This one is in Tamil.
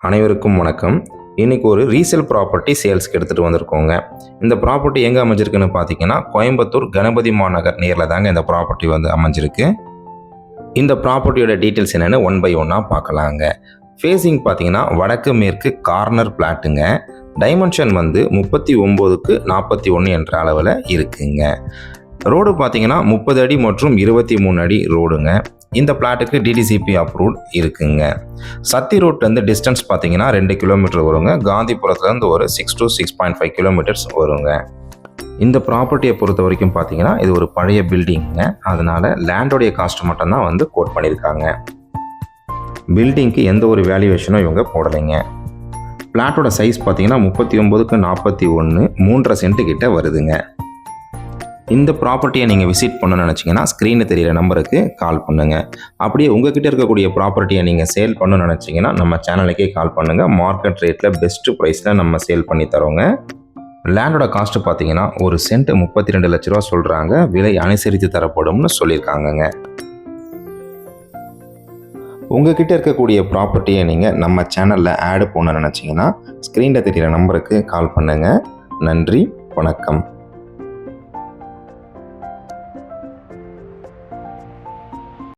அனைவருக்கும் வணக்கம். இன்றைக்கி ஒரு ரீசேல் ப்ராப்பர்ட்டி சேல்ஸ்க்கு எடுத்துகிட்டு வந்திருக்கோங்க. இந்த ப்ராப்பர்ட்டி எங்கே அமைஞ்சிருக்குன்னு பார்த்தீங்கன்னா, கோயம்புத்தூர் கணபதி மாநகர் நேரில் தாங்க இந்த ப்ராப்பர்ட்டி அமைஞ்சிருக்கு. இந்த ப்ராப்பர்ட்டியோட டீட்டெயில்ஸ் என்னென்னு ஒன் பை ஒன்னாக பார்க்கலாங்க. ஃபேஸிங் பார்த்தீங்கன்னா வடக்கு மேற்கு கார்னர் பிளாட்டுங்க. டைமென்ஷன் 39க்கு 41 என்ற அளவில் இருக்குங்க. ரோடு பார்த்தீங்கன்னா 30 அடி மற்றும் 23 அடி ரோடுங்க. இந்த பிளாட்டுக்கு டிடிசிபி அப்ரூவ்ட் இருக்குங்க. சத்தி ரோட்லேருந்து டிஸ்டன்ஸ் பார்த்தீங்கன்னா 2 கிலோமீட்டர் வருங்க. காந்திபுரத்துலேருந்து ஒரு 6 to 6.5 கிலோமீட்டர்ஸ் வருங்க. இந்த ப்ராப்பர்ட்டியை பொறுத்த வரைக்கும் பார்த்தீங்கன்னா இது ஒரு பழைய பில்டிங்குங்க. அதனால் லேண்டோடைய காஸ்ட் மட்டும்தான் கோட் பண்ணியிருக்காங்க. பில்டிங்க்கு எந்த ஒரு வேல்யூவேஷனும் இவங்க போடலைங்க. பிளாட்டோட சைஸ் பார்த்தீங்கன்னா 39க்கு 41 3.5 சென்ட் கிட்ட வருதுங்க. இந்த ப்ராப்பர்ட்டியை நீங்கள் விசிட் பண்ண நினச்சிங்கன்னா ஸ்க்ரீனில் தெரிகிற நம்பருக்கு கால் பண்ணுங்கள். அப்படியே உங்ககிட்ட இருக்கக்கூடிய ப்ராப்பர்ட்டியை நீங்கள் சேல் பண்ண நினச்சிங்கன்னா நம்ம சேனலுக்கே கால் பண்ணுங்கள். மார்க்கெட் ரேட்டில் பெஸ்ட்டு ப்ரைஸில் நம்ம சேல் பண்ணி தரோங்க. லேண்டோட காஸ்ட்டு பார்த்தீங்கன்னா ஒரு சென்ட் 32 லட்ச ரூபா சொல்கிறாங்க. விலை அனுசரித்து தரப்படும்னு சொல்லியிருக்காங்கங்க. உங்ககிட்ட இருக்கக்கூடிய ப்ராப்பர்ட்டியை நீங்கள் நம்ம சேனலில் ஆட் பண்ண நினச்சிங்கன்னா ஸ்க்ரீனில் தெரிகிற நம்பருக்கு கால் பண்ணுங்கள். நன்றி, வணக்கம்.